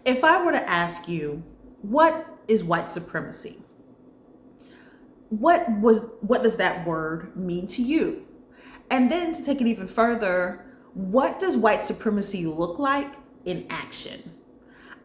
If I were to ask you, what is white supremacy? What does that word mean to you? And then to take it even further, what does white supremacy look like in action?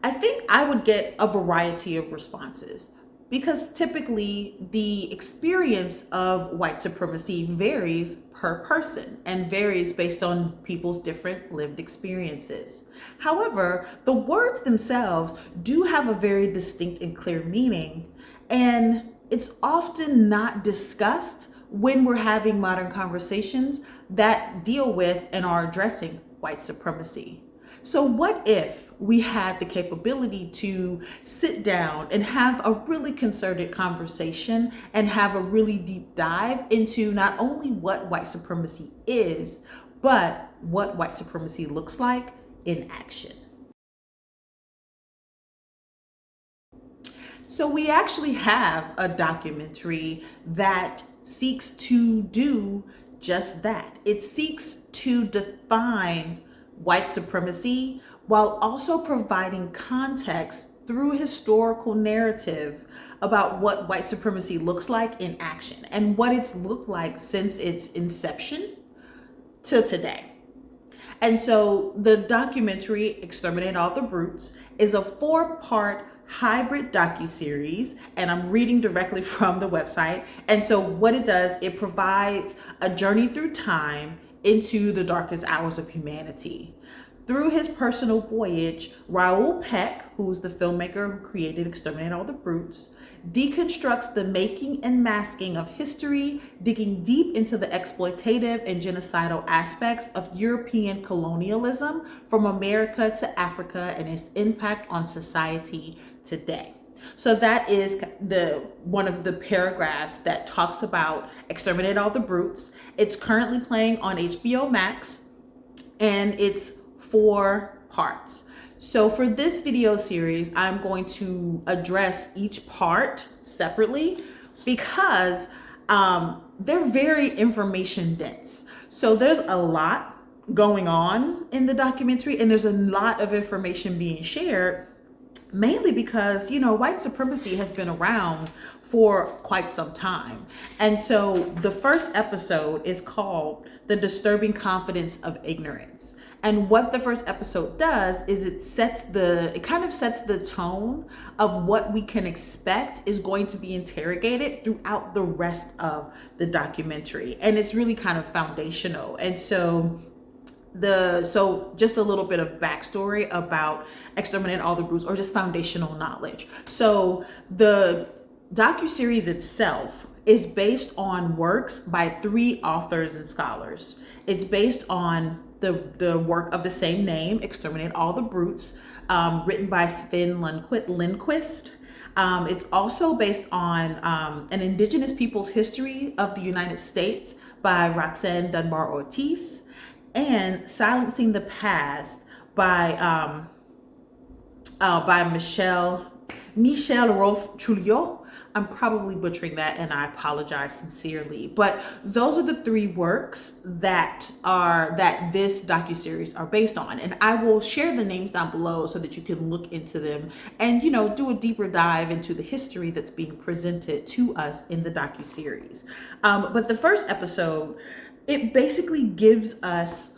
I think I would get a variety of responses because typically the experience of white supremacy varies per person and varies based on people's different lived experiences. However, the words themselves do have a very distinct and clear meaning, and it's often not discussed when we're having modern conversations that deal with and are addressing white supremacy. So, what if we had the capability to sit down and have a really concerted conversation and have a really deep dive into not only what white supremacy is, but what white supremacy looks like in action? So we actually have a documentary that seeks to do just that. It seeks to define white supremacy while also providing context through historical narrative about what white supremacy looks like in action and what it's looked like since its inception to today. And so the documentary Exterminate All the Brutes is a 4-part hybrid docuseries, and I'm reading directly from the website. And so what it does, it provides a journey through time into the darkest hours of humanity. Through his personal voyage, Raoul Peck, who's the filmmaker who created Exterminate All the Brutes, deconstructs the making and masking of history, digging deep into the exploitative and genocidal aspects of European colonialism from America to Africa and its impact on society today. So that is the one of the paragraphs that talks about Exterminate All the Brutes. It's currently playing on HBO Max, and it's 4 parts. So for this video series, I'm going to address each part separately because they're very information dense. So there's a lot going on in the documentary, and there's a lot of information being shared, mainly because, white supremacy has been around for quite some time. And so the first episode is called The Disturbing Confidence of Ignorance. And what the first episode does is it kind of sets the tone of what we can expect is going to be interrogated throughout the rest of the documentary. And it's really kind of foundational. And so just a little bit of backstory about Exterminate All the Brutes, or just foundational knowledge. So the docuseries itself is based on works by 3 authors and scholars. It's based on the work of the same name, Exterminate All the Brutes, written by Sven Lindqvist. It's also based on an Indigenous people's history of the United States by Roxanne Dunbar-Ortiz, and Silencing the Past by Michel-Rolph Trouillot. I'm probably butchering that, and I apologize sincerely. But those are the 3 works that this docuseries are based on. And I will share the names down below so that you can look into them and, do a deeper dive into the history that's being presented to us in the docuseries. But the first episode, it basically gives us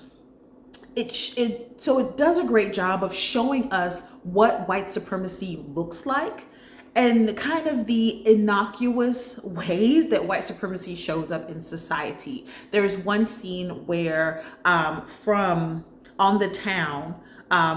so it does a great job of showing us what white supremacy looks like and kind of the innocuous ways that white supremacy shows up in society. There's one scene where from On the Town,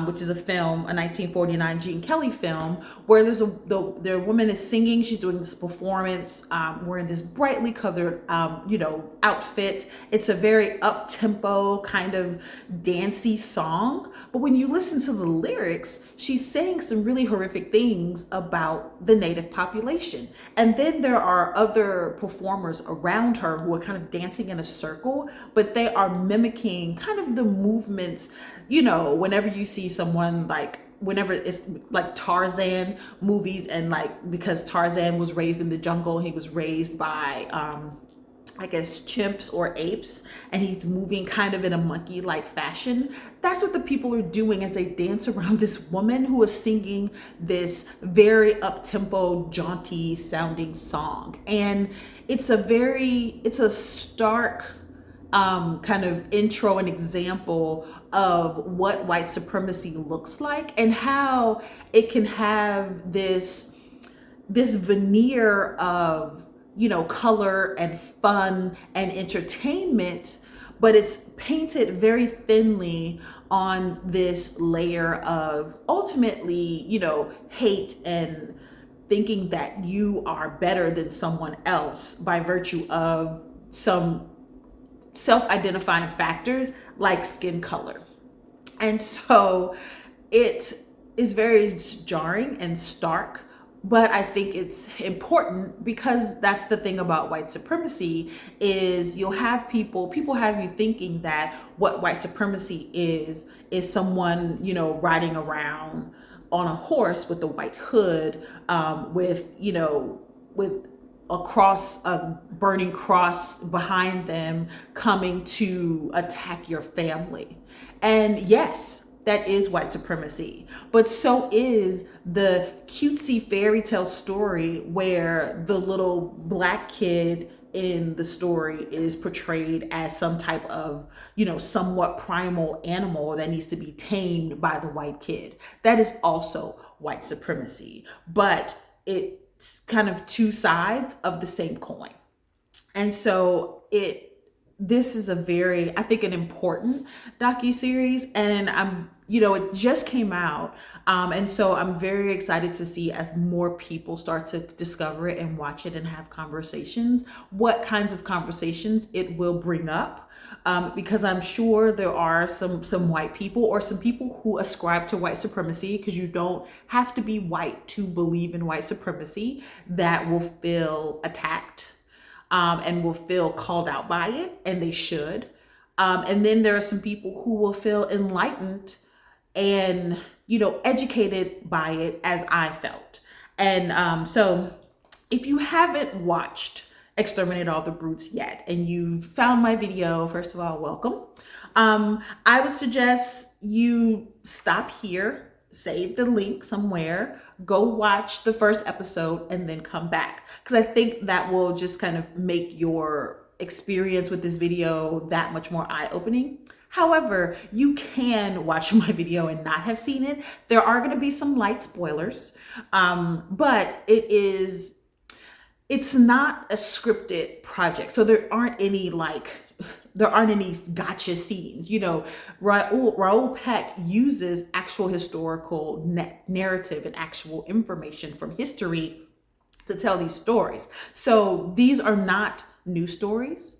which is a 1949 Gene Kelly film, where the woman is singing. She's doing this performance, wearing this brightly colored, outfit. It's a very up-tempo kind of dancey song. But when you listen to the lyrics, she's saying some really horrific things about the native population. And then there are other performers around her who are kind of dancing in a circle, but they are mimicking kind of the movements, whenever you see someone whenever it's like Tarzan movies, and because Tarzan was raised in the jungle, he was raised by I guess, chimps or apes, and he's moving kind of in a monkey-like fashion. That's what the people are doing as they dance around this woman who is singing this very up-tempo, jaunty sounding song. And it's a stark kind of intro and example of what white supremacy looks like and how it can have this veneer of, you know, color and fun and entertainment, but it's painted very thinly on this layer of ultimately, you know, hate and thinking that you are better than someone else by virtue of some self-identifying factors like skin color. And so it is very jarring and stark, but I think it's important because that's the thing about white supremacy is you'll have people have you thinking that what white supremacy is someone, you know, riding around on a horse with a white hood, with, you know, with a burning cross behind them coming to attack your family. And yes, that is white supremacy, but so is the cutesy fairy tale story where the little black kid in the story is portrayed as some type of, you know, somewhat primal animal that needs to be tamed by the white kid. That is also white supremacy, but it's kind of two sides of the same coin. And so this is a very, I think, an important docuseries, and you know, it just came out. And so I'm very excited to see as more people start to discover it and watch it and have conversations, what kinds of conversations it will bring up. Because I'm sure there are some white people or some people who ascribe to white supremacy, because you don't have to be white to believe in white supremacy, that will feel attacked, and will feel called out by it, and they should. And then there are some people who will feel enlightened and, you know, educated by it, as I felt. And so if you haven't watched Exterminate All the Brutes yet, and you found my video, first of all, welcome. I would suggest you stop here, save the link somewhere, go watch the first episode, and then come back. Because I think that will just kind of make your experience with this video that much more eye-opening. However, you can watch my video and not have seen it. There are going to be some light spoilers, but it's not a scripted project. So there aren't any gotcha scenes. You know, Raoul Peck uses actual historical narrative and actual information from history to tell these stories. So these are not new stories.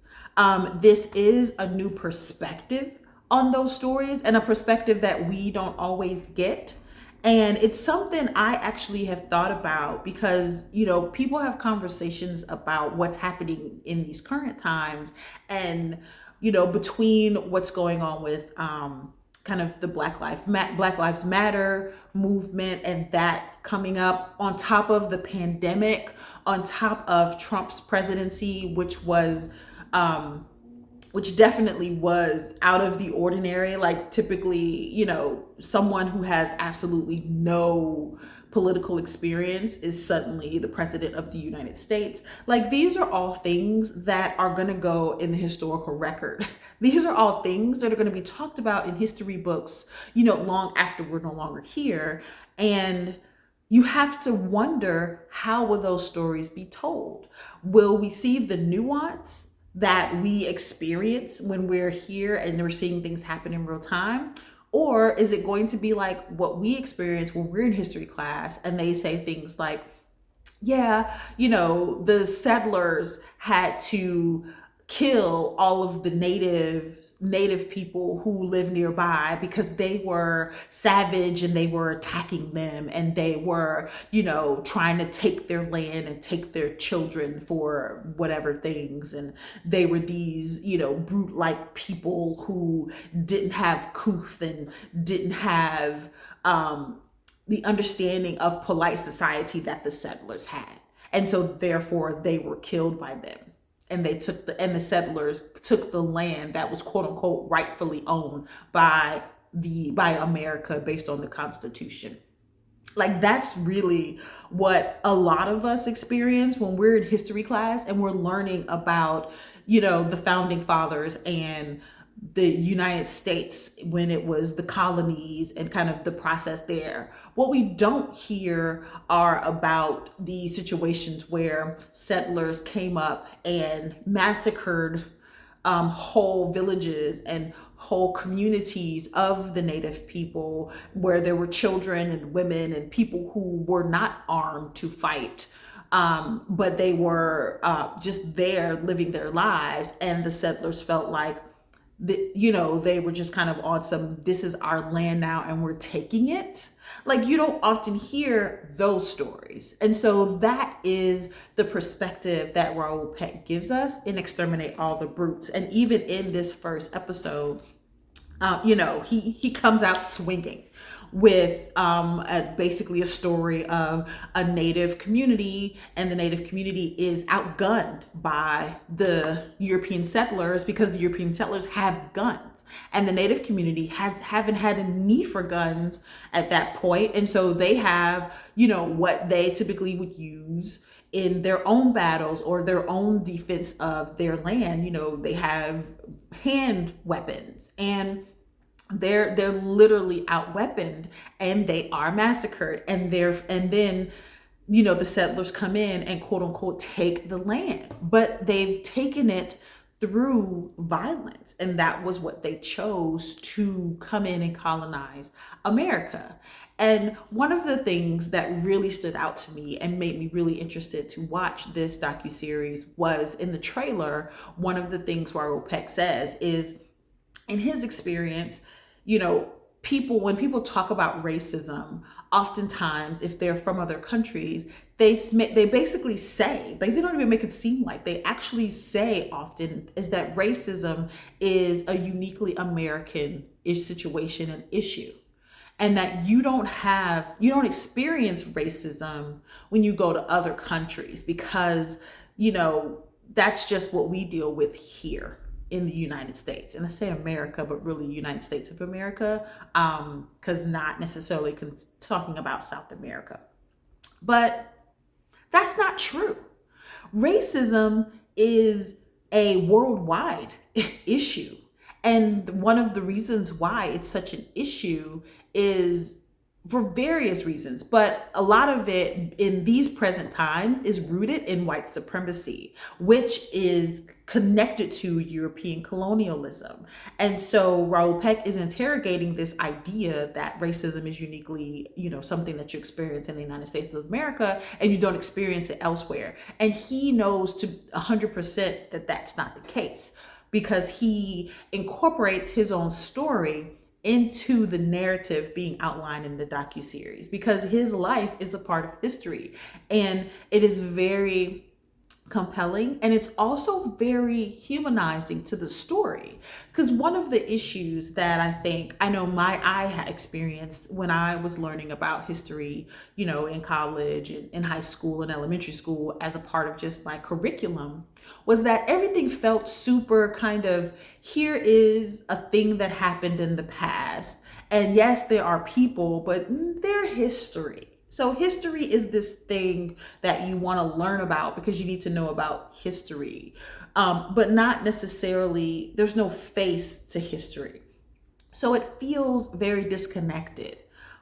This is a new perspective on those stories, and a perspective that we don't always get. And it's something I actually have thought about because, you know, people have conversations about what's happening in these current times, and, you know, between what's going on with kind of the Black Lives Matter movement and that coming up on top of the pandemic, on top of Trump's presidency, which definitely was out of the ordinary. Like, typically, you know, someone who has absolutely no political experience is suddenly the president of the United States. Like, these are all things that are going to go in the historical record. These are all things that are going to be talked about in history books, you know, long after we're no longer here. And you have to wonder, how will those stories be told? Will we see the nuance that we experience when we're here and we're seeing things happen in real time? Or is it going to be like what we experience when we're in history class and they say things like, yeah, you know, the settlers had to kill all of the native people who live nearby because they were savage and they were attacking them and they were, you know, trying to take their land and take their children for whatever things. And they were these, you know, brute-like people who didn't have couth and didn't have the understanding of polite society that the settlers had. And so therefore they were killed by them. and the settlers took the land that was quote unquote rightfully owned by America based on the Constitution. Like that's really what a lot of us experience when we're in history class and we're learning about, the founding fathers and the United States when it was the colonies and kind of the process there. What we don't hear are about the situations where settlers came up and massacred whole villages and whole communities of the native people, where there were children and women and people who were not armed to fight, but they were just there living their lives, and the settlers felt like they were just kind of on some, this is our land now and we're taking it. Like you don't often hear those stories. And so that is the perspective that Raoul Peck gives us in Exterminate All the Brutes. And even in this first episode, he comes out swinging with basically a story of a native community, and the native community is outgunned by the European settlers because the European settlers have guns, and the native community haven't had a need for guns at that point, and so they have what they typically would use in their own battles or their own defense of their land. They have hand weapons, and they're literally outweaponed, and they are massacred, and then the settlers come in and quote unquote take the land, but they've taken it through violence, and that was what they chose to come in and colonize America. And one of the things that really stood out to me and made me really interested to watch this docuseries was in the trailer. One of the things Raoul Peck says is, in his experience, when people talk about racism, oftentimes, if they're from other countries, they basically say, they don't even make it seem like, they actually say often is that racism is a uniquely American situation and issue. And that you don't experience racism when you go to other countries because, that's just what we deal with here in the United States. And I say America, but really United States of America, because not necessarily talking about South America. But that's not true. Racism is a worldwide issue. And one of the reasons why it's such an issue is for various reasons, but a lot of it in these present times is rooted in white supremacy, which is connected to European colonialism. And so Raoul Peck is interrogating this idea that racism is uniquely, something that you experience in the United States of America and you don't experience it elsewhere. And he knows to 100% that that's not the case, because he incorporates his own story into the narrative being outlined in the docuseries, because his life is a part of history, and it is very compelling, and it's also very humanizing to the story. Because one of the issues that I know I had experienced when I was learning about history, in college and in high school and elementary school as a part of just my curriculum, was that everything felt super kind of, here is a thing that happened in the past. And yes, there are people, but they're history. So history is this thing that you want to learn about because you need to know about history, but not necessarily, there's no face to history. So it feels very disconnected.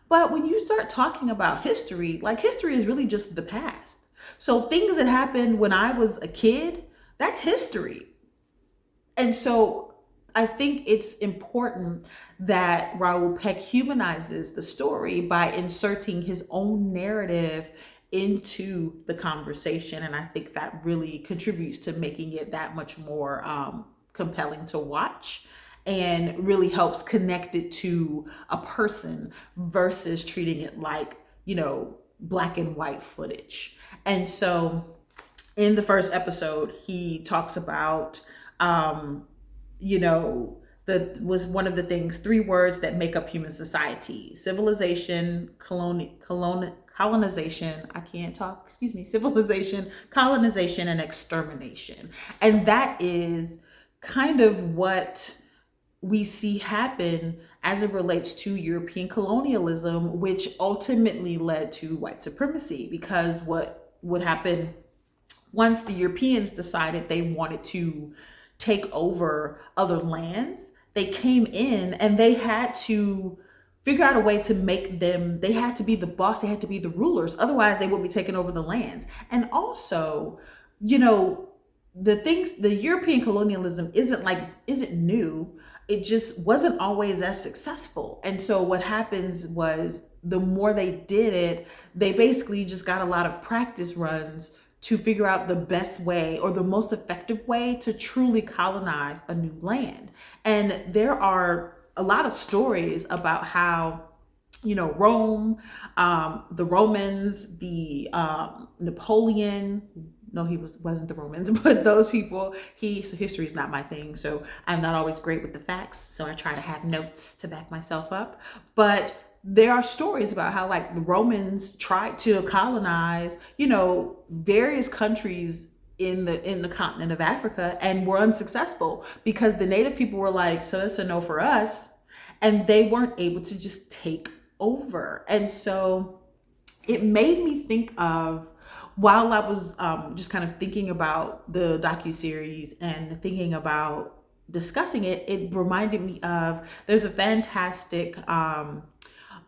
But when you start talking about history, like history is really just the past. So things that happened when I was a kid, that's history. And so I think it's important that Raoul Peck humanizes the story by inserting his own narrative into the conversation. And I think that really contributes to making it that much more compelling to watch, and really helps connect it to a person versus treating it like, black and white footage. And so in the first episode, he talks about, that was one of the things, 3 words that make up human society: civilization, colonization, colonization, I can't talk, excuse me, civilization, colonization, and extermination. And that is kind of what we see happen as it relates to European colonialism, which ultimately led to white supremacy. Because what would happen once the Europeans decided they wanted to take over other lands, they came in and they had to figure out a way to make them, they had to be the boss, they had to be the rulers. Otherwise, they would be taking over the lands. And also, you know, the European colonialism isn't new. It just wasn't always as successful. And so what happens was the more they did it, they basically just got a lot of practice runs to figure out the best way or the most effective way to truly colonize a new land. And there are a lot of stories about how, you know, Rome, the Romans, the Napoleon. No, wasn't the Romans, but those people. So history is not my thing, so I'm not always great with the facts. So I try to have notes to back myself up. But there are stories about how, like, the Romans tried to colonize, you know, various countries in the continent of Africa and were unsuccessful because the native people were like, so that's a no for us, and they weren't able to just take over. And so it made me think of, while I was just kind of thinking about the docuseries and thinking about discussing it, it reminded me of, there's a fantastic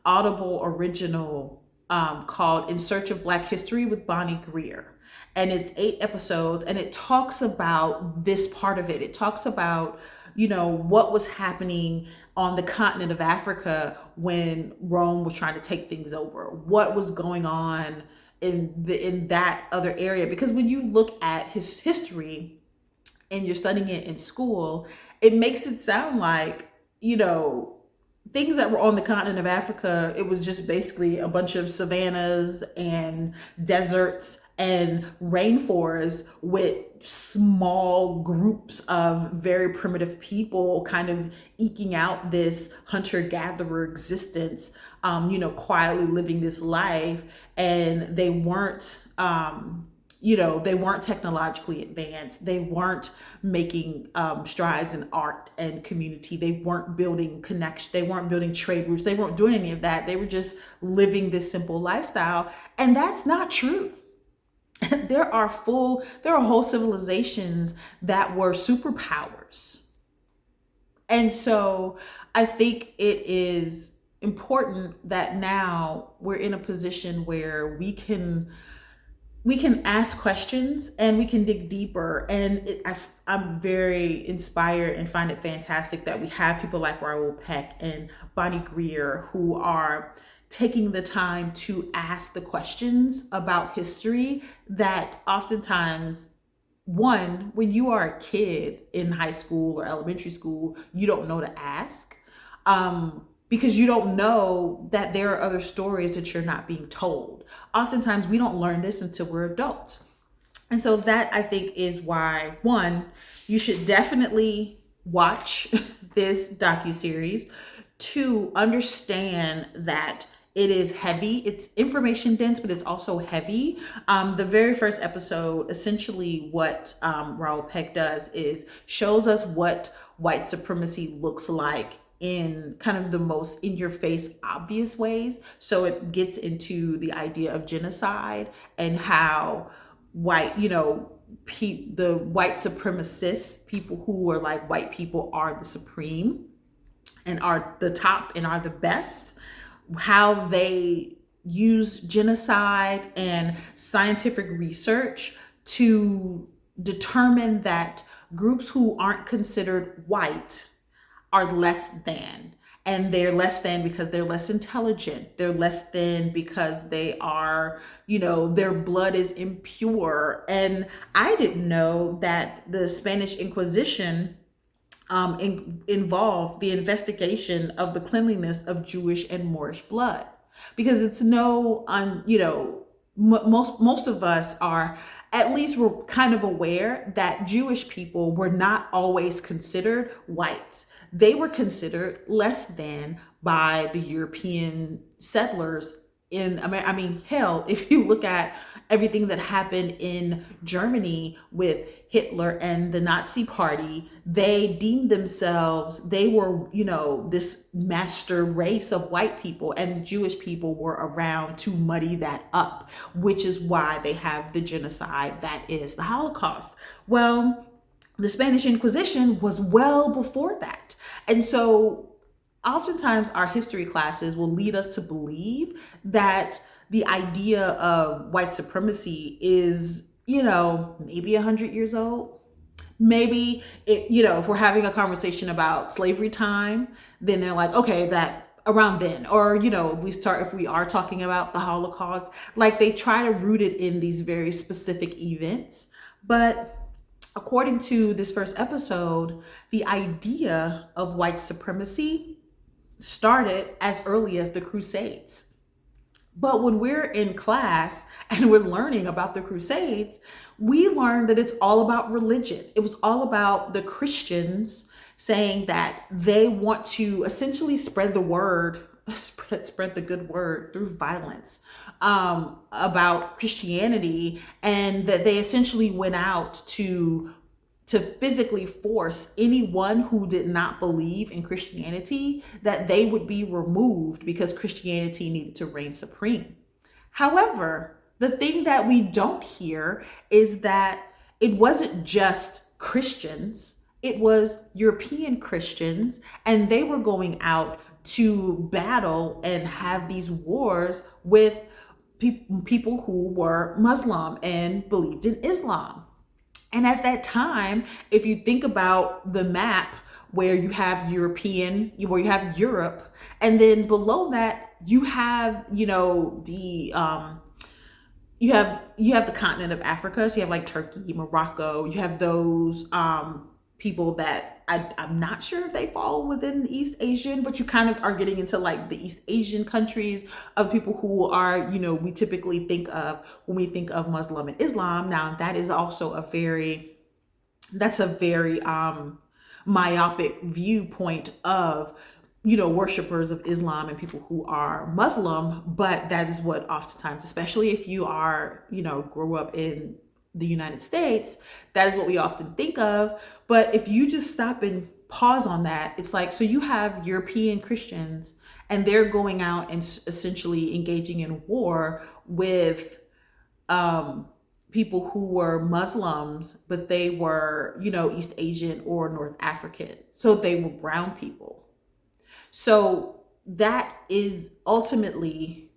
Audible original called In Search of Black History with Bonnie Greer. And it's 8 episodes, and it talks about this part of it. It talks about, you know, what was happening on the continent of Africa when Rome was trying to take things over, what was going on in that other area. Because when you look at his history and you're studying it in school, it makes it sound like, you know, things that were on the continent of Africa, it was just basically a bunch of savannas and deserts and rainforests with small groups of very primitive people kind of eking out this hunter-gatherer existence, you know, quietly living this life. And they weren't, you know, they weren't technologically advanced. They weren't making strides in art and community. They weren't building connection. They weren't building trade routes. They weren't doing any of that. They were just living this simple lifestyle. And that's not true. There are whole civilizations that were superpowers. And so I think it is important that now we're in a position where we can ask questions and we can dig deeper. And I'm very inspired and find it fantastic that we have people like Raoul Peck and Bonnie Greer who are taking the time to ask the questions about history that oftentimes, one, when you are a kid in high school or elementary school, you don't know to ask. Because you don't know that there are other stories that you're not being told. Oftentimes, we don't learn this until we're adults. And so that, I think, is why, one, you should definitely watch this docuseries. To understand that it is heavy. It's information dense, but it's also heavy. The very first episode, essentially what Raoul Peck does is shows us what white supremacy looks like in kind of the most in your face obvious ways. So it gets into the idea of genocide and how white, you know, the white supremacists, people who are like white people are the supreme and are the top and are the best, how they use genocide and scientific research to determine that groups who aren't considered white are less than. And they're less than because they're less intelligent. They're less than because they are, you know, their blood is impure. And I didn't know that the Spanish Inquisition involved the investigation of the cleanliness of Jewish and Moorish blood, because it's you know, most of us are, at least we're kind of aware that Jewish people were not always considered white. They were considered less than by the European settlers in America. I mean, hell, if you look at everything that happened in Germany with Hitler and the Nazi Party, they deemed themselves, they were, this master race of white people, and Jewish people were around to muddy that up, which is why they have the genocide that is the Holocaust. Well, the Spanish Inquisition was well before that. And so oftentimes our history classes will lead us to believe that the idea of white supremacy is, maybe 100 years old. Maybe if we're having a conversation about slavery time, then they're like, okay, that around then. Or, if we are talking about the Holocaust, like they try to root it in these very specific events. But according to this first episode, the idea of white supremacy started as early as the Crusades. But when we're in class and we're learning about the Crusades, we learn that it's all about religion. It was all about the Christians saying that they want to essentially spread the word, spread the good word through violence about Christianity, and that they essentially went out to physically force anyone who did not believe in Christianity, that they would be removed because Christianity needed to reign supreme. However, the thing that we don't hear is that it wasn't just Christians, it was European Christians, and they were going out to battle and have these wars with people who were Muslim and believed in Islam. And at that time, if you think about the map where you have where you have Europe, and then below that you have, you have the continent of Africa. So you have like Turkey, Morocco. You have those people that I'm not sure if they fall within the East Asian, but you kind of are getting into like the East Asian countries of people who are, we typically think of when we think of Muslim and Islam. Now that is also a very myopic viewpoint of, worshipers of Islam and people who are Muslim, but that is what oftentimes, especially if you are, grew up in the United States, that is what we often think of. But if you just stop and pause on that, it's like, so you have European Christians and they're going out and essentially engaging in war with people who were Muslims, but they were, East Asian or North African. So they were brown people. So that is ultimately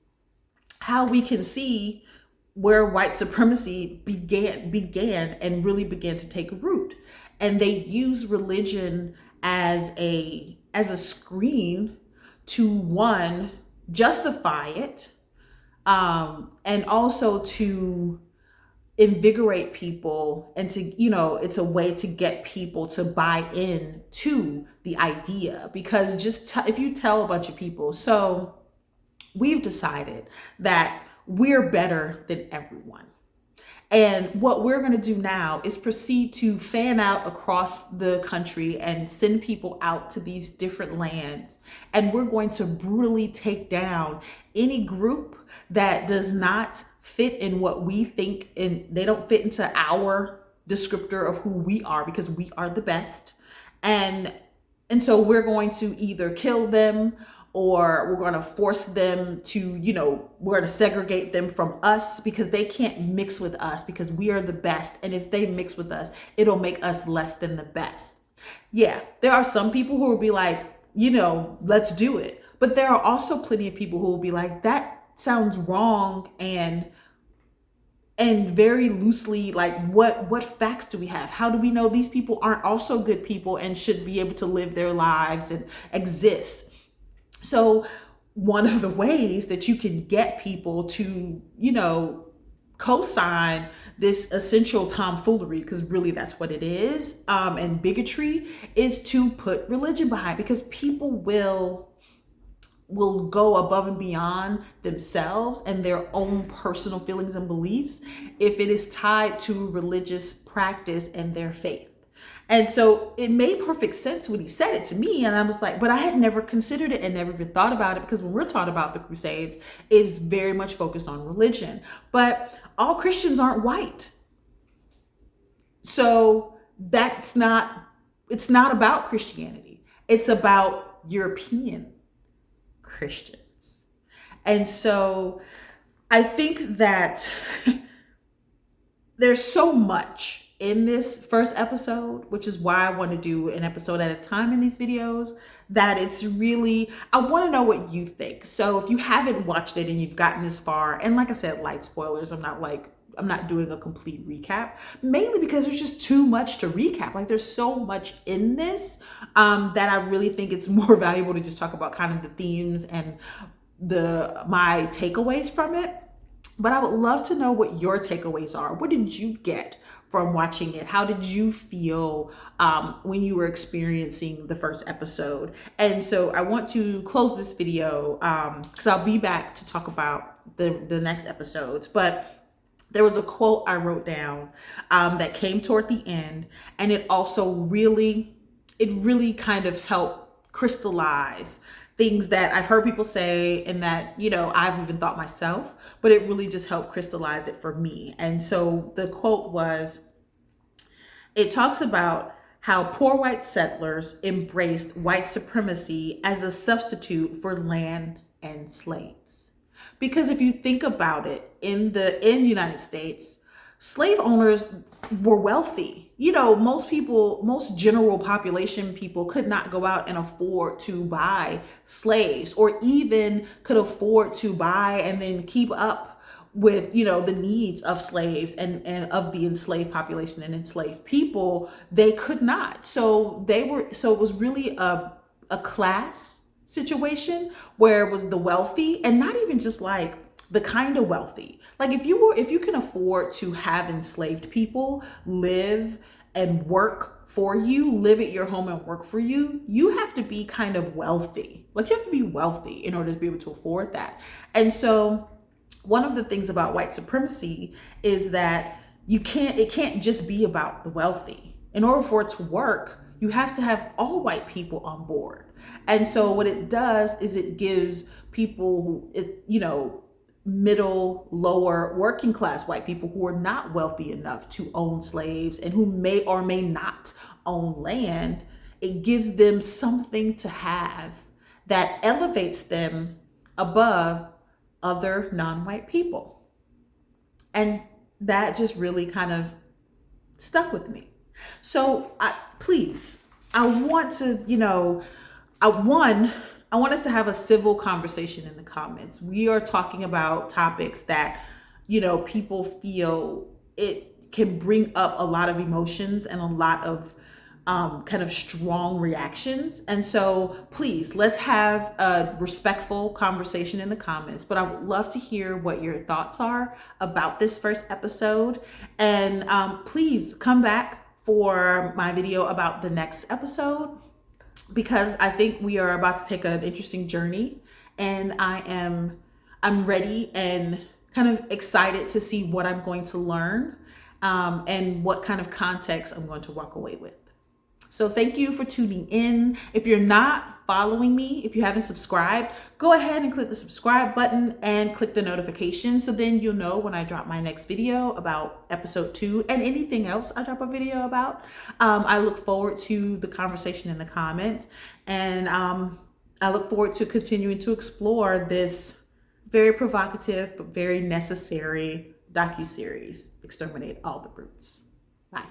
how we can see where white supremacy began and really began to take root. And they use religion as a screen to, one, justify it, and also to invigorate people, and to, it's a way to get people to buy in to the idea. Because if you tell a bunch of people, so we've decided that we're better than everyone. And what we're going to do now is proceed to fan out across the country and send people out to these different lands. And we're going to brutally take down any group that does not fit in what we think, and they don't fit into our descriptor of who we are, because we are the best. And so we're going to either kill them, or we're going to force them to, we're going to segregate them from us, because they can't mix with us because we are the best. And if they mix with us, it'll make us less than the best. Yeah, there are some people who will be like, let's do it. But there are also plenty of people who will be like, that sounds wrong, and very loosely, like, what facts do we have? How do we know these people aren't also good people and should be able to live their lives and exist? So one of the ways that you can get people to, co-sign this essential tomfoolery, because really that's what it is, and bigotry, is to put religion behind, because people will go above and beyond themselves and their own personal feelings and beliefs if it is tied to religious practice and their faith. And so it made perfect sense when he said it to me. And I was like, but I had never considered it and never even thought about it, because when we're taught about the Crusades, it's very much focused on religion. But all Christians aren't white. So it's not about Christianity. It's about European Christians. And so I think that there's so much in this first episode, which is why I want to do an episode at a time in these videos, that it's really, I want to know what you think. So if you haven't watched it and you've gotten this far, and like I said, light spoilers, I'm not doing a complete recap, mainly because there's just too much to recap. Like, there's so much in this that I really think it's more valuable to just talk about kind of the themes and my takeaways from it. But I would love to know what your takeaways are. What did you get from watching it? How did you feel when you were experiencing the first episode? And so I want to close this video because I'll be back to talk about the next episodes. But there was a quote I wrote down that came toward the end, and it also really kind of helped crystallize things that I've heard people say and that, I've even thought myself, but it really just helped crystallize it for me. And so the quote was, it talks about how poor white settlers embraced white supremacy as a substitute for land and slaves. Because if you think about it, in the United States, slave owners were wealthy. Most general population people could not go out and afford to buy slaves, or even could afford to buy and then keep up with, the needs of slaves and of the enslaved population and enslaved people. They could not. So it was really a class situation where it was the wealthy, and not even just like the kind of wealthy. Like, if you can afford to have enslaved people live and work for you, live at your home and work for you, you have to be kind of wealthy. Like, you have to be wealthy in order to be able to afford that. And so one of the things about white supremacy is that it can't just be about the wealthy. In order for it to work, you have to have all white people on board. And so what it does is it gives people who, middle, lower, working class white people who are not wealthy enough to own slaves and who may or may not own land, it gives them something to have that elevates them above other non-white people. And that just really kind of stuck with me. So I want to, I want us to have a civil conversation in the comments. We are talking about topics that, people feel it can bring up a lot of emotions and a lot of kind of strong reactions. And so please, let's have a respectful conversation in the comments. But I would love to hear what your thoughts are about this first episode. And please come back for my video about the next episode, because I think we are about to take an interesting journey, and I'm ready and kind of excited to see what I'm going to learn and what kind of context I'm going to walk away with. So thank you for tuning in. If you're not following me, if you haven't subscribed, go ahead and click the subscribe button and click the notification, so then you'll know when I drop my next video about episode 2 and anything else I drop a video about. I look forward to the conversation in the comments, and I look forward to continuing to explore this very provocative but very necessary docuseries, Exterminate All the Brutes. Bye.